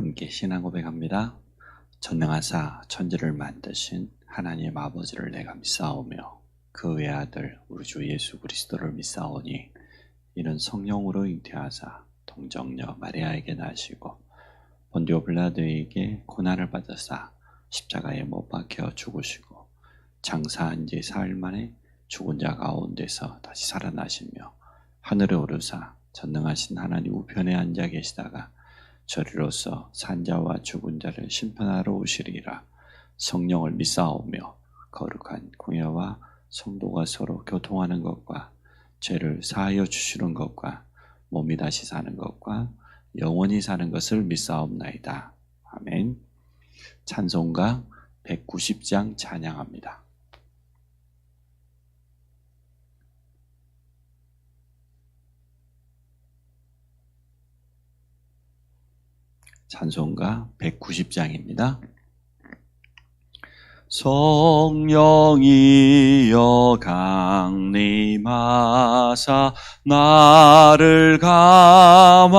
함께 신앙 고백합니다. 전능하사 천지를 만드신 하나님 아버지를 내가 믿사오며 그 외아들 우리 주 예수 그리스도를 믿사오니 이는 성령으로 잉태하사 동정녀 마리아에게 나시고 본디오 빌라도에게 고난을 받으사 십자가에 못 박혀 죽으시고 장사한 지 사흘 만에 죽은 자 가운데서 다시 살아나시며 하늘에 오르사 전능하신 하나님 우편에 앉아 계시다가 저리로서 산자와 죽은 자를 심판하러 오시리라. 성령을 믿사오며 거룩한 공예와 성도가 서로 교통하는 것과 죄를 사하여 주시는 것과 몸이 다시 사는 것과 영원히 사는 것을 믿사옵나이다. 아멘. 찬송가 190장 찬양합니다. 찬송가 190장입니다. 성령이여 강림하사 나를 감화하시고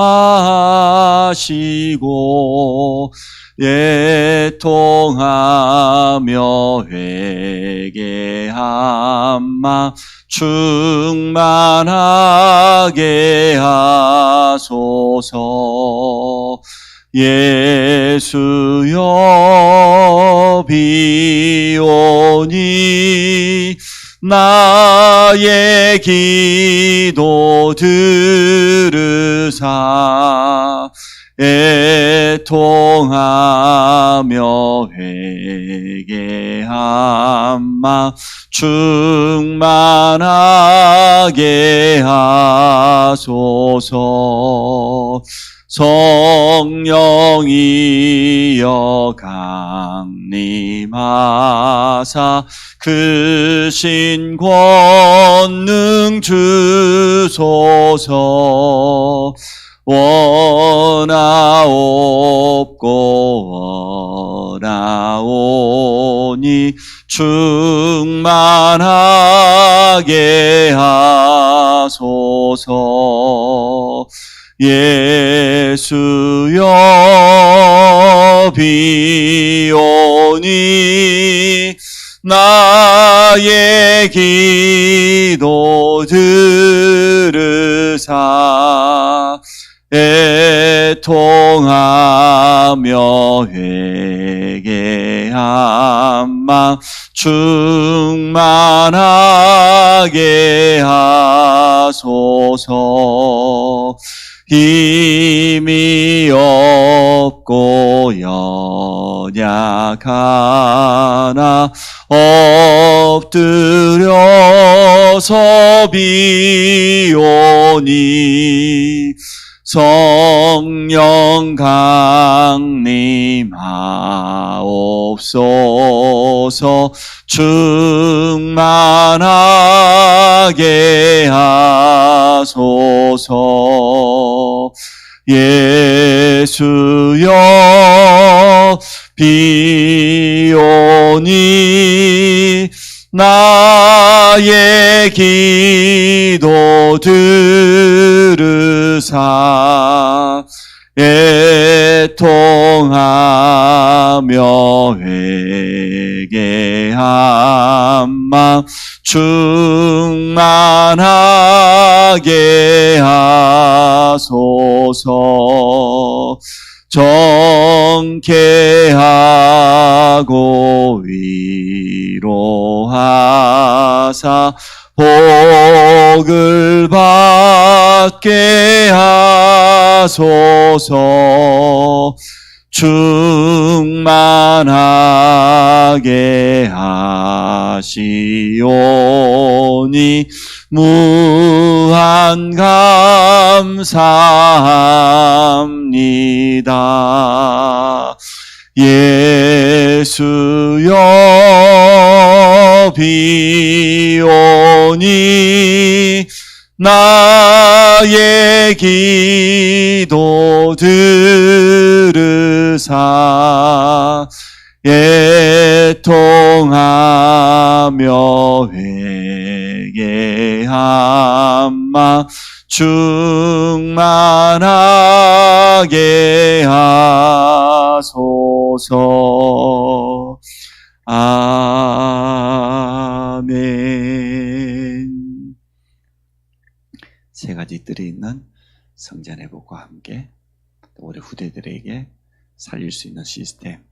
애통하며 회개한 마 충만하게 하소서. 예수여 비오니 나의 기도 들으사 애통하며 회개한 마 충만하게 하소서. 성령이여 강림하사 크신 권능 주소서. 원하옵고 원하오니 충만하게 하소서. 예수여 비오니 나의 기도 들으사 애통하며 회개한 마 충만하게 하소서. 힘이 없고 연약하나 엎드려서 비오니 성령 강림하옵소서. 충만하게 하소서. 예수여 비오니 나의 기도 들으사 애통하며 회개한 마 충만하게 하소서. 정케하고 위로하사 복을 받게 하소서. 충만하게 하시오니 무한 감사합니다. 예수여 비오니 나의 기도 들으사 애통하며 회개한 마 충만하게 하소서. 주옵소서. 아멘. 세 가지 뜰이 있는 성전 회복과 함께 우리 후대들에게 살릴 수 있는 시스템,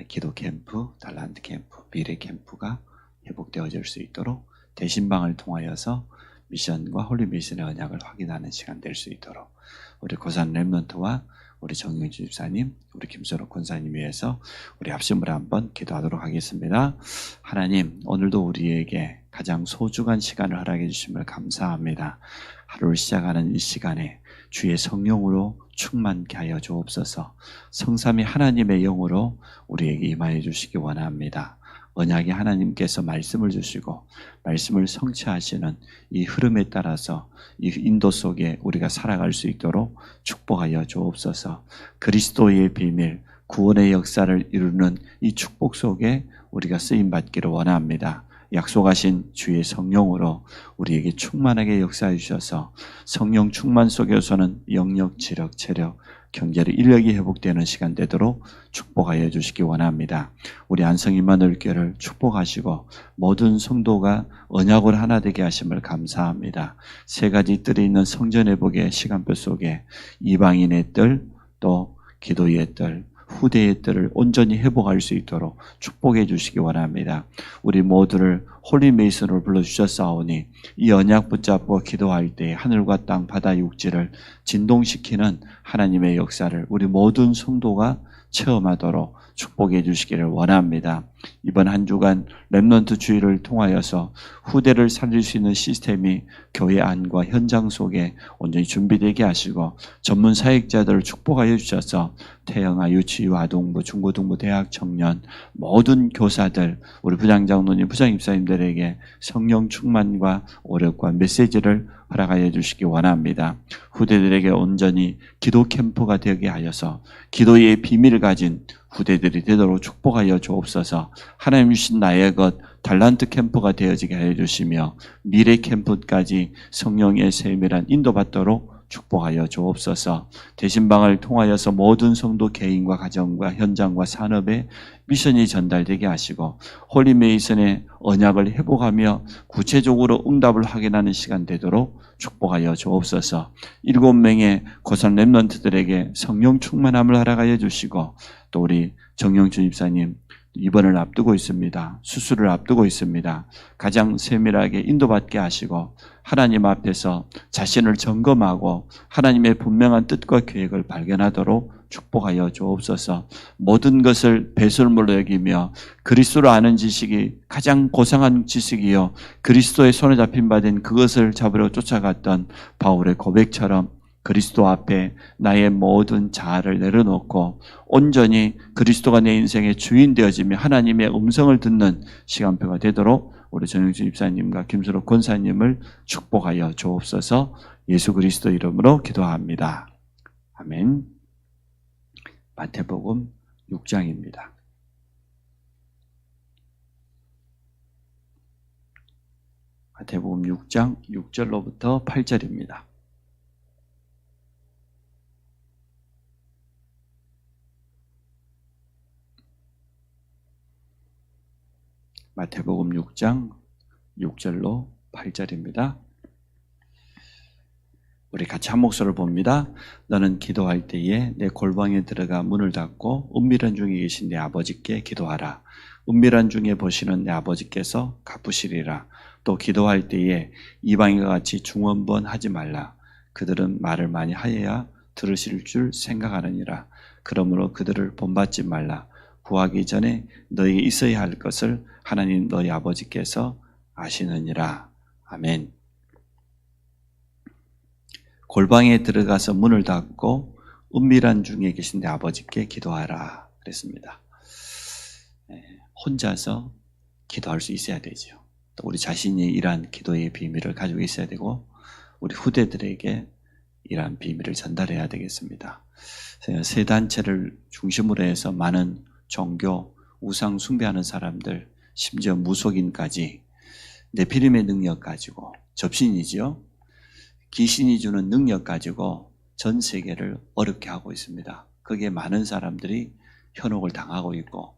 기도 캠프, 달란트 캠프, 미래 캠프가 회복되어질 수 있도록 대신방을 통하여서 미션과 홀리 미션의 언약을 확인하는 시간 될 수 있도록 우리 고산 렘넌트와 우리 정영주 집사님, 우리 김선호 권사님 위해서 우리 합심으로 한번 기도하도록 하겠습니다. 하나님, 오늘도 우리에게 가장 소중한 시간을 허락해 주심을 감사합니다. 하루를 시작하는 이 시간에 주의 성령으로 충만케 하여 주옵소서. 성삼위 하나님의 영으로 우리에게 임하여 주시기 원합니다. 언약의 하나님께서 말씀을 주시고 말씀을 성취하시는 이 흐름에 따라서 이 인도 속에 우리가 살아갈 수 있도록 축복하여 주옵소서. 그리스도의 비밀, 구원의 역사를 이루는 이 축복 속에 우리가 쓰임받기를 원합니다. 약속하신 주의 성령으로 우리에게 충만하게 역사해 주셔서 성령 충만 속에서는 영역, 지력, 체력, 경제력, 인력이 회복되는 시간 되도록 축복하여 주시기 원합니다. 우리 안성 임마누엘교회를 축복하시고 모든 성도가 언약으로 하나 되게 하심을 감사합니다. 세 가지 뜰이 있는 성전 회복의 시간표 속에 이방인의 뜰, 또 기도의 뜰, 후대의 뜰을 온전히 회복할 수 있도록 축복해 주시기 원합니다. 우리 모두를 홀리 메이슨으로 불러주셨사오니 이 언약 붙잡고 기도할 때 하늘과 땅, 바다, 육지를 진동시키는 하나님의 역사를 우리 모든 성도가 체험하도록 축복해 주시기를 원합니다. 이번 한 주간 렘넌트 주의를 통하여서 후대를 살릴 수 있는 시스템이 교회 안과 현장 속에 온전히 준비되게 하시고 전문 사역자들을 축복하여 주셔서 태영아, 유치유, 아동부, 중고등부, 대학, 청년 모든 교사들, 우리 부장장로님, 부장입사님들에게 성령 충만과 오력과 메시지를 허락하여 주시기 원합니다. 후대들에게 온전히 기도 캠프가 되게 하여서 기도의 비밀을 가진 후대들이 되도록 축복하여 주옵소서. 하나님 주신 나의 것 달란트 캠프가 되어지게 하여 주시며 미래 캠프까지 성령의 세밀한 인도받도록 축복하여 주옵소서. 대신방을 통하여서 모든 성도 개인과 가정과 현장과 산업에 미션이 전달되게 하시고 홀리 메이슨의 언약을 회복하며 구체적으로 응답을 확인하는 시간 되도록 축복하여 주옵소서. 7명의 고산 렘넌트들에게 성령 충만함을 허락하여 주시고 또 우리 정영준 집사님 입원을 앞두고 있습니다. 수술을 앞두고 있습니다. 가장 세밀하게 인도받게 하시고 하나님 앞에서 자신을 점검하고 하나님의 분명한 뜻과 계획을 발견하도록 축복하여 주옵소서. 모든 것을 배설물로 여기며 그리스도를 아는 지식이 가장 고상한 지식이요 그리스도의 손에 잡힌 바 된 그것을 잡으려 쫓아갔던 바울의 고백처럼 그리스도 앞에 나의 모든 자아를 내려놓고 온전히 그리스도가 내 인생의 주인 되어지며 하나님의 음성을 듣는 시간표가 되도록 우리 정영준 집사님과 김수록 권사님을 축복하여 주옵소서. 예수 그리스도 이름으로 기도합니다. 아멘. 마태복음 6장입니다. 마태복음 6장 6절로부터 8절입니다. 마태복음 6장 6절로 8절입니다. 우리 같이 한 목소리를 봅니다. 너는 기도할 때에 내 골방에 들어가 문을 닫고 은밀한 중에 계신 내 아버지께 기도하라. 은밀한 중에 보시는 내 아버지께서 갚으시리라. 또 기도할 때에 이방인과 같이 중언부언하지 말라. 그들은 말을 많이 하여야 들으실 줄 생각하느니라. 그러므로 그들을 본받지 말라. 구하기 전에 너에게 있어야 할 것을 하나님 너희 아버지께서 아시느니라. 아멘. 골방에 들어가서 문을 닫고 은밀한 중에 계신 내 아버지께 기도하라 그랬습니다. 혼자서 기도할 수 있어야 되죠. 또 우리 자신이 이러한 기도의 비밀을 가지고 있어야 되고 우리 후대들에게 이러한 비밀을 전달해야 되겠습니다. 세 단체를 중심으로 해서 많은 종교, 우상 숭배하는 사람들, 심지어 무속인까지 네피림의 능력 가지고 접신이지요. 귀신이 주는 능력 가지고 전 세계를 어렵게 하고 있습니다. 거기에 많은 사람들이 현혹을 당하고 있고,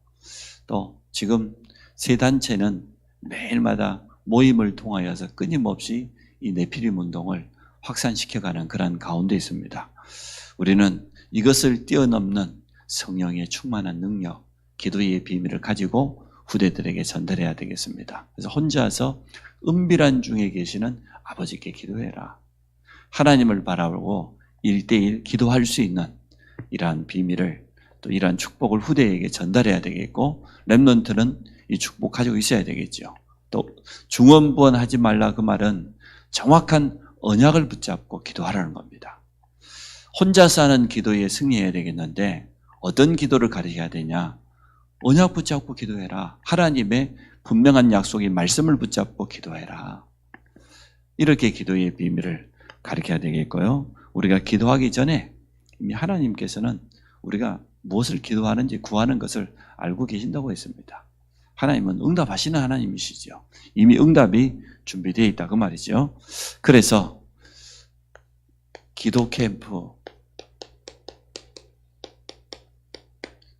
또 지금 세 단체는 매일마다 모임을 통하여서 끊임없이 이 네피림 운동을 확산시켜가는 그런 가운데 있습니다. 우리는 이것을 뛰어넘는 성령의 충만한 능력, 기도의 비밀을 가지고 후대들에게 전달해야 되겠습니다. 그래서 혼자서 은밀한 중에 계시는 아버지께 기도해라. 하나님을 바라보고 1대1 기도할 수 있는 이러한 비밀을, 또 이러한 축복을 후대에게 전달해야 되겠고, 렘넌트는 이 축복 가지고 있어야 되겠죠. 또 중언부언하지 말라, 그 말은 정확한 언약을 붙잡고 기도하라는 겁니다. 혼자서 하는 기도에 승리해야 되겠는데 어떤 기도를 가르쳐야 되냐? 언약 붙잡고 기도해라. 하나님의 분명한 약속인 말씀을 붙잡고 기도해라. 이렇게 기도의 비밀을 가르쳐야 되겠고요. 우리가 기도하기 전에 이미 하나님께서는 우리가 무엇을 기도하는지 구하는 것을 알고 계신다고 했습니다. 하나님은 응답하시는 하나님이시죠. 이미 응답이 준비되어 있다, 그 말이죠. 그래서 기도 캠프,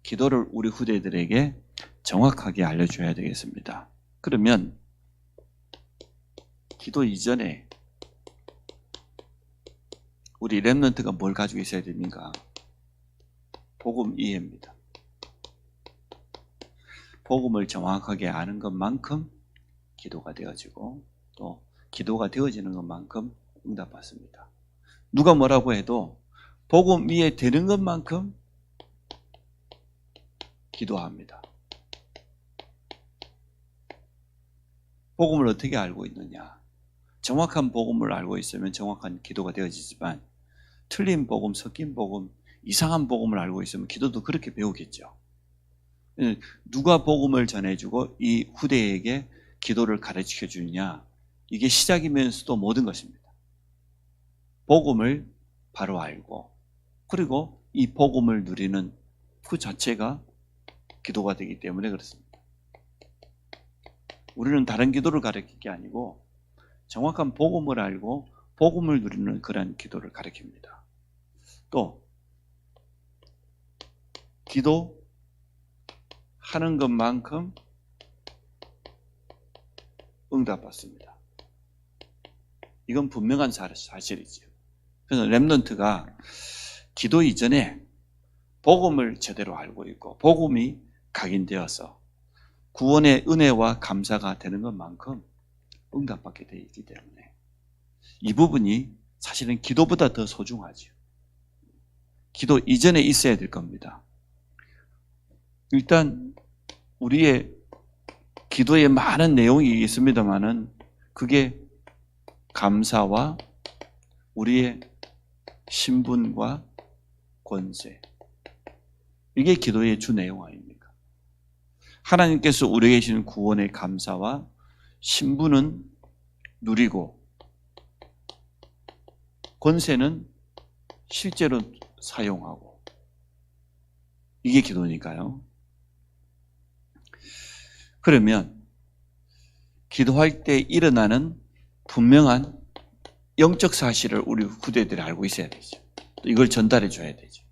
기도를 우리 후대들에게 정확하게 알려줘야 되겠습니다. 그러면 기도 이전에 우리 렘넌트가 뭘 가지고 있어야 됩니까? 복음 이해입니다. 복음을 정확하게 아는 것만큼 기도가 되어지고, 또 기도가 되어지는 것만큼 응답받습니다. 누가 뭐라고 해도 복음 이해 되는 것만큼 기도합니다. 복음을 어떻게 알고 있느냐? 정확한 복음을 알고 있으면 정확한 기도가 되어지지만, 틀린 복음, 섞인 복음, 이상한 복음을 알고 있으면 기도도 그렇게 배우겠죠. 누가 복음을 전해주고 이 후대에게 기도를 가르쳐 주느냐, 이게 시작이면서도 모든 것입니다. 복음을 바로 알고, 그리고 이 복음을 누리는 그 자체가 기도가 되기 때문에 그렇습니다. 우리는 다른 기도를 가르칠 게 아니고 정확한 복음을 알고 복음을 누리는 그런 기도를 가르칩니다. 또 기도하는 것만큼 응답받습니다. 이건 분명한 사실이죠. 그래서 렘넌트가 기도 이전에 복음을 제대로 알고 있고 복음이 각인되어서 구원의 은혜와 감사가 되는 것만큼 응답받게 되어 있기 때문에 이 부분이 사실은 기도보다 더 소중하죠. 기도 이전에 있어야 될 겁니다. 일단 우리의 기도에 많은 내용이 있습니다만은 그게 감사와 우리의 신분과 권세, 이게 기도의 주 내용 아닙니까? 하나님께서 우리에게 주신 구원의 감사와 신분은 누리고 권세는 실제로 사용하고, 이게 기도니까요. 그러면 기도할 때 일어나는 분명한 영적 사실을 우리 후대들이 알고 있어야 되죠. 또 이걸 전달해 줘야 되죠.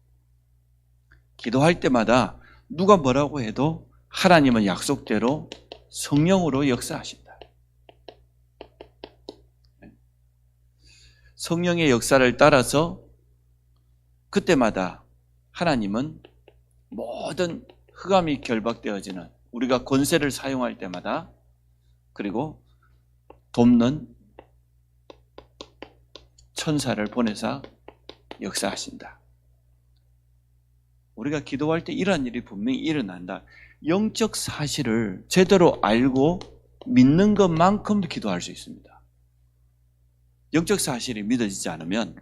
기도할 때마다 누가 뭐라고 해도 하나님은 약속대로 성령으로 역사하신다. 성령의 역사를 따라서 그때마다 하나님은 모든 흑암이 결박되어지는, 우리가 권세를 사용할 때마다, 그리고 돕는 천사를 보내사 역사하신다. 우리가 기도할 때 이러한 일이 분명히 일어난다. 영적 사실을 제대로 알고 믿는 것만큼 기도할 수 있습니다. 영적 사실이 믿어지지 않으면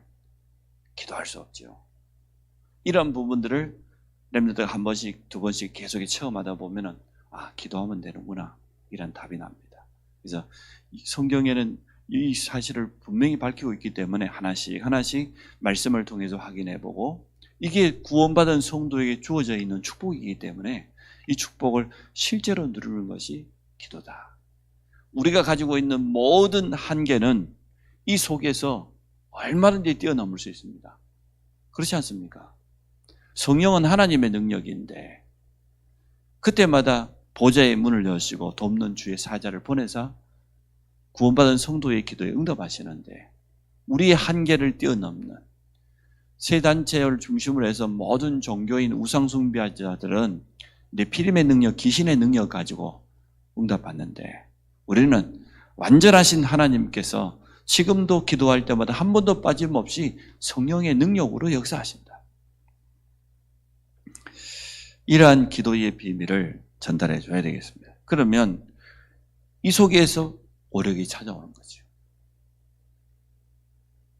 기도할 수 없죠. 이런 부분들을 렘넌트가 한 번씩, 두 번씩 계속 체험하다 보면은 기도하면 되는구나, 이런 답이 납니다. 그래서 성경에는 이 사실을 분명히 밝히고 있기 때문에 하나씩 하나씩 말씀을 통해서 확인해보고, 이게 구원받은 성도에게 주어져 있는 축복이기 때문에 이 축복을 실제로 누리는 것이 기도다. 우리가 가지고 있는 모든 한계는 이 속에서 얼마든지 뛰어넘을 수 있습니다. 그렇지 않습니까? 성령은 하나님의 능력인데 그때마다 보좌의 문을 여시고 돕는 주의 사자를 보내사 구원받은 성도의 기도에 응답하시는데, 우리의 한계를 뛰어넘는 세 단체를 중심으로 해서 모든 종교인 우상숭배자들은 네피림의 능력, 귀신의 능력 가지고 응답받는데, 우리는 완전하신 하나님께서 지금도 기도할 때마다 한 번도 빠짐없이 성령의 능력으로 역사하신다. 이러한 기도의 비밀을 전달해 줘야 되겠습니다. 그러면 이 속에서 오력이 찾아오는 거죠.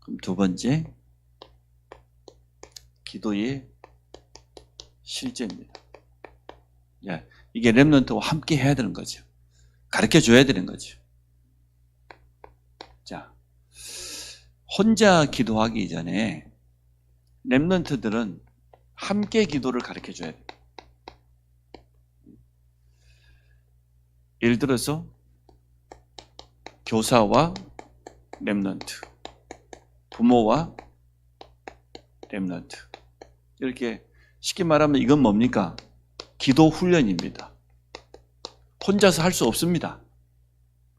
그럼 두 번째, 기도의 실제입니다. 이게 렘넌트와 함께 해야 되는 거죠. 가르쳐 줘야 되는 거죠. 자, 혼자 기도하기 전에 렘넌트들은 함께 기도를 가르쳐 줘야 돼요. 예를 들어서 교사와 렘넌트, 부모와 렘넌트, 이렇게 쉽게 말하면 이건 뭡니까? 기도 훈련입니다. 혼자서 할 수 없습니다.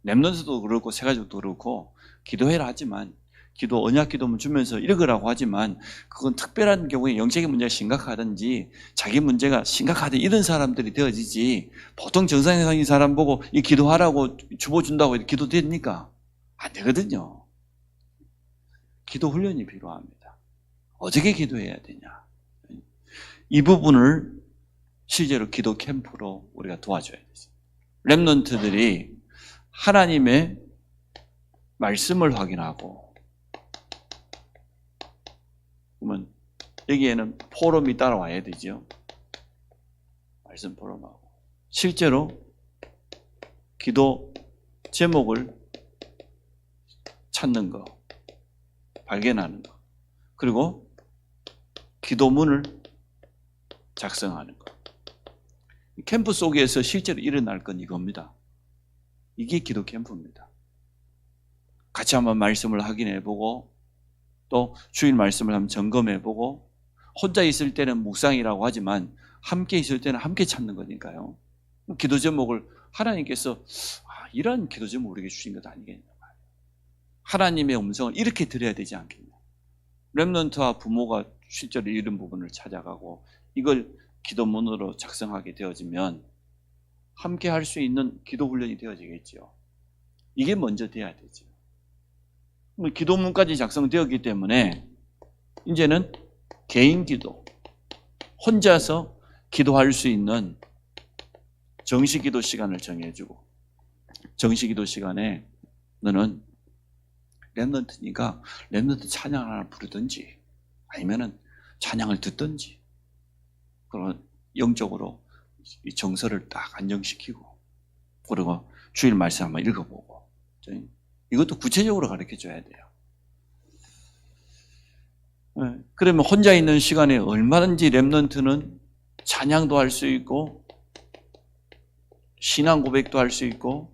렘넌트도 그렇고 새가족도 그렇고 기도해라 하지만, 기도 언약 기도문 주면서 읽으라고 하지만, 그건 특별한 경우에 영적인 문제가 심각하든지 자기 문제가 심각하든 이런 사람들이 되어지지, 보통 정상적인 사람 보고 이 기도하라고 주보 준다고 해도 기도 됩니까? 안 되거든요. 기도 훈련이 필요합니다. 어떻게 기도해야 되냐, 이 부분을 실제로 기도 캠프로 우리가 도와줘야 되죠. 렘넌트들이 하나님의 말씀을 확인하고, 그러면 여기에는 포럼이 따라와야 되죠. 말씀 포럼하고 실제로 기도 제목을 찾는 거, 발견하는 거, 그리고 기도문을 작성하는 거. 캠프 속에서 실제로 일어날 건 이겁니다. 이게 기도 캠프입니다. 같이 한번 말씀을 확인해보고, 또 주일 말씀을 한번 점검해보고, 혼자 있을 때는 묵상이라고 하지만 함께 있을 때는 함께 찾는 거니까요. 기도 제목을 하나님께서 이런 기도 제목 우리에게 주신 것 아니겠냐, 하나님의 음성을 이렇게 들어야 되지 않겠냐. 렘넌트와 부모가 실제로 이런 부분을 찾아가고 이걸 기도문으로 작성하게 되어지면 함께 할 수 있는 기도 훈련이 되어지겠죠. 이게 먼저 돼야 되죠. 기도문까지 작성되었기 때문에 이제는 개인 기도, 혼자서 기도할 수 있는 정식 기도 시간을 정해주고, 정식 기도 시간에 너는 렘넌트니까 렘넌트 찬양 하나 부르든지 아니면은 찬양을 듣든지, 그런 영적으로 이 정서를 딱 안정시키고, 그리고 주일 말씀 한번 읽어보고, 이것도 구체적으로 가르쳐 줘야 돼요. 그러면 혼자 있는 시간에 얼마든지 렘넌트는 찬양도 할 수 있고 신앙 고백도 할 수 있고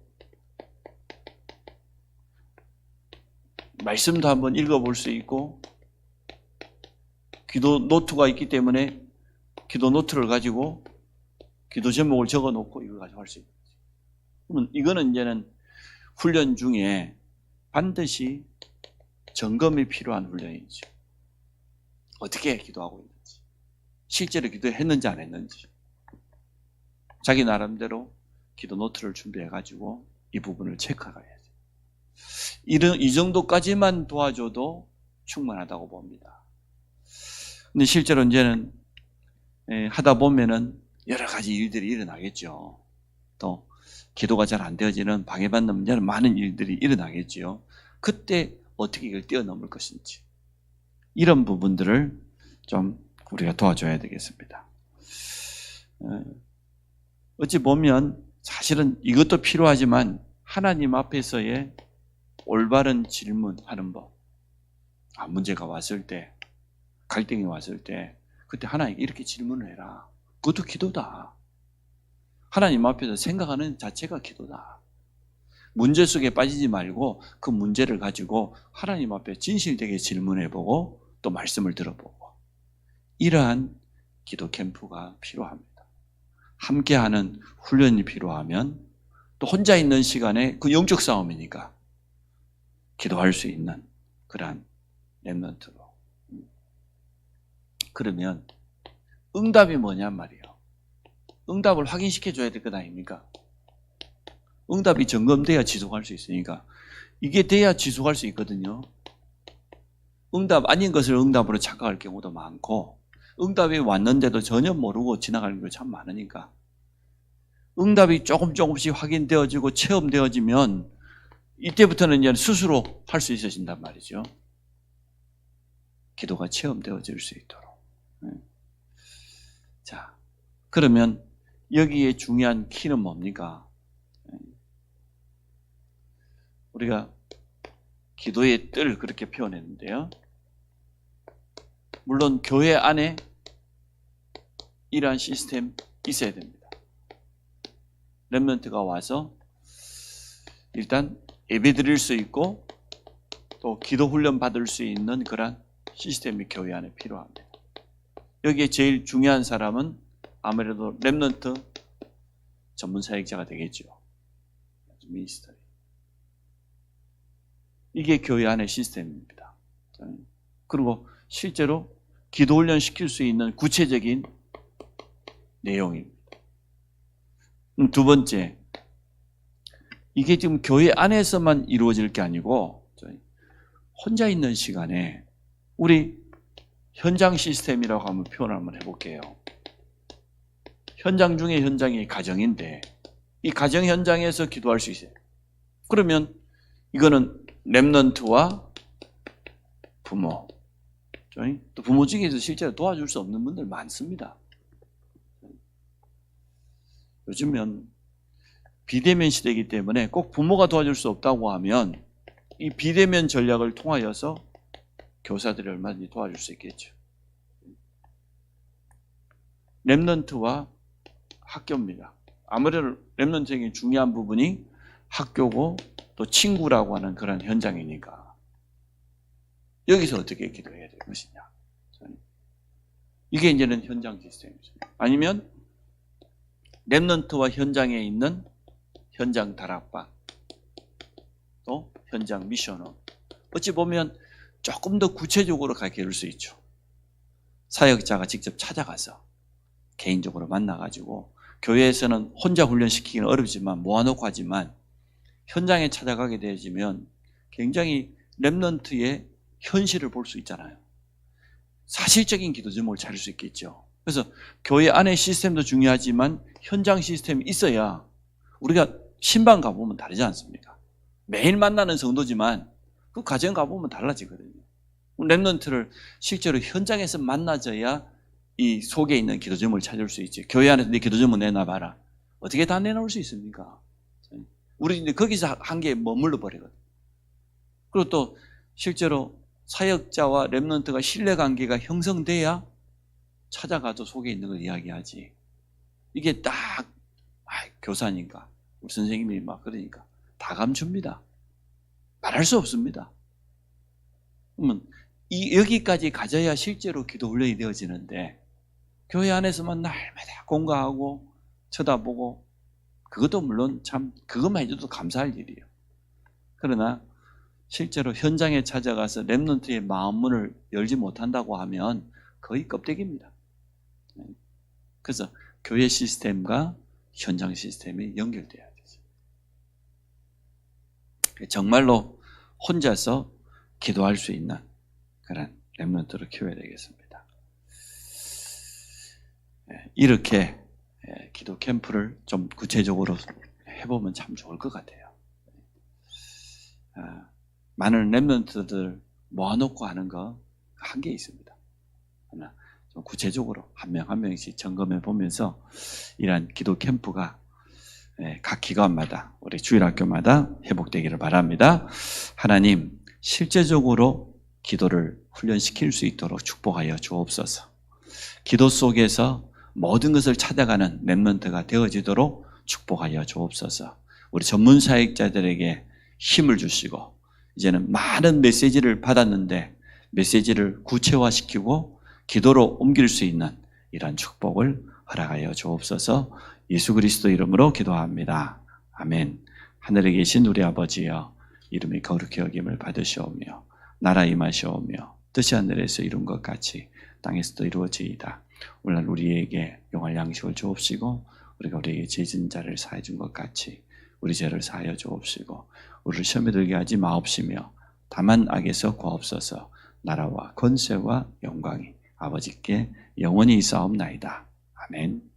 말씀도 한번 읽어볼 수 있고, 기도 노트가 있기 때문에 기도 노트를 가지고 기도 제목을 적어놓고 이걸 가지고 할 수 있어요. 그러면 이거는 이제는 훈련 중에 반드시 점검이 필요한 훈련이죠. 어떻게 기도하고 있는지, 실제로 기도했는지 안 했는지, 자기 나름대로 기도 노트를 준비해가지고 이 부분을 체크해야죠. 이 정도까지만 도와줘도 충분하다고 봅니다. 근데 실제로 이제는 하다 보면은 여러 가지 일들이 일어나겠죠. 또 기도가 잘 안 되어지는 방해받는 문제는 많은 일들이 일어나겠죠. 그때 어떻게 이걸 뛰어넘을 것인지, 이런 부분들을 좀 우리가 도와줘야 되겠습니다. 어찌 보면 사실은 이것도 필요하지만 하나님 앞에서의 올바른 질문하는 법, 문제가 왔을 때, 갈등이 왔을 때 그때 하나님께 이렇게 질문을 해라. 그것도 기도다. 하나님 앞에서 생각하는 자체가 기도다. 문제 속에 빠지지 말고 그 문제를 가지고 하나님 앞에 진실되게 질문해보고 또 말씀을 들어보고, 이러한 기도 캠프가 필요합니다. 함께하는 훈련이 필요하면 또 혼자 있는 시간에 그 영적 싸움이니까 기도할 수 있는 그러한 렘넌트로. 그러면 응답이 뭐냔 말이에요. 응답을 확인시켜줘야 될 것 아닙니까? 응답이 점검돼야 지속할 수 있으니까 이게 돼야 지속할 수 있거든요. 응답 아닌 것을 응답으로 착각할 경우도 많고 응답이 왔는데도 전혀 모르고 지나가는 경우가 참 많으니까 응답이 조금씩 확인되어지고 체험되어지면 이때부터는 이제 스스로 할 수 있어진단 말이죠. 기도가 체험되어질 수 있도록. 자, 그러면 여기에 중요한 키는 뭡니까? 우리가 기도의 뜰 그렇게 표현했는데요. 물론 교회 안에 이러한 시스템 있어야 됩니다. 렘넌트가 와서 일단 예배 드릴 수 있고 또 기도 훈련 받을 수 있는 그런 시스템이 교회 안에 필요합니다. 여기에 제일 중요한 사람은 아무래도 렘넌트 전문 사역자가 되겠죠. 미니스터리. 이게 교회 안의 시스템입니다. 그리고 실제로 기도 훈련 시킬 수 있는 구체적인 내용입니다. 두 번째, 이게 지금 교회 안에서만 이루어질 게 아니고 혼자 있는 시간에 우리 현장 시스템이라고 한번 표현을 한번 해볼게요. 현장 중에 현장이 가정인데 이 가정 현장에서 기도할 수 있어요. 그러면 이거는 렘넌트와 부모, 또 부모 중에서 실제로 도와줄 수 없는 분들 많습니다. 요즘은 비대면 시대이기 때문에 꼭 부모가 도와줄 수 없다고 하면 이 비대면 전략을 통하여서 교사들이 얼마든지 도와줄 수 있겠죠. 렘넌트와 학교입니다. 아무래도 렘넌트에게 중요한 부분이 학교고 또 친구라고 하는 그런 현장이니까 여기서 어떻게 기도해야 될 것이냐. 이게 이제는 현장 시스템이죠. 아니면 렘넌트와 현장에 있는 현장 다락방 또 현장 미션원. 어찌 보면 조금 더 구체적으로 가르칠 수 있죠. 사역자가 직접 찾아가서 개인적으로 만나가지고 교회에서는 혼자 훈련시키기는 어렵지만 모아놓고 하지만 현장에 찾아가게 되어지면 굉장히 렘넌트의 현실을 볼 수 있잖아요. 사실적인 기도 제목을 차릴 수 있겠죠. 그래서 교회 안의 시스템도 중요하지만 현장 시스템이 있어야 우리가 신방 가보면 다르지 않습니까? 매일 만나는 성도지만 그 가정 가보면 달라지거든요. 렘넌트를 실제로 현장에서 만나져야 이 속에 있는 기도 제목을 찾을 수 있지. 교회 안에서 네 기도 제목 내놔봐라. 어떻게 다 내놓을 수 있습니까? 우리 이제 거기서 한계에 머물러 버리거든요. 그리고 또 실제로 사역자와 렘넌트가 신뢰관계가 형성돼야 찾아가도 속에 있는 걸 이야기하지. 이게 딱 교사니까 우리 선생님이 막 그러니까 다 감춥니다. 말할 수 없습니다. 그러면 여기까지 가져야 실제로 기도 훈련이 되어지는데 교회 안에서만 날마다 공가하고 쳐다보고 그것도 물론 참 그것만 해줘도 감사할 일이에요. 그러나 실제로 현장에 찾아가서 렘넌트의 마음문을 열지 못한다고 하면 거의 껍데기입니다. 그래서 교회 시스템과 현장 시스템이 연결돼야 되죠. 정말로 혼자서 기도할 수 있는 그런 렘넌트를 키워야 되겠습니다. 이렇게 기도 캠프를 좀 구체적으로 해보면 참 좋을 것 같아요. 많은 렘넌트들 모아놓고 하는 거 한계 있습니다. 하나 좀 구체적으로 한 명 한 명씩 점검해 보면서 이러한 기도 캠프가 각 기관마다 우리 주일학교마다 회복되기를 바랍니다. 하나님 실제적으로 기도를 훈련시킬 수 있도록 축복하여 주옵소서. 기도 속에서 모든 것을 찾아가는 렘넌트가 되어지도록 축복하여 주옵소서. 우리 전문 사역자들에게 힘을 주시고 이제는 많은 메시지를 받았는데 메시지를 구체화시키고 기도로 옮길 수 있는 이런 축복을 허락하여 주옵소서. 예수 그리스도 이름으로 기도합니다. 아멘. 하늘에 계신 우리 아버지여, 이름이 거룩히 여김을 받으시오며 나라 임하시오며 뜻이 하늘에서 이룬 것 같이 땅에서도 이루어지이다. 오늘 우리에게 용할 양식을 주옵시고 우리가 우리에게 죄진 자를 사해 준 것 같이 우리 죄를 사하여 주옵시고 우리를 시험에 들게 하지 마옵시며 다만 악에서 구하옵소서. 나라와 권세와 영광이 아버지께 영원히 있사옵나이다. 아멘.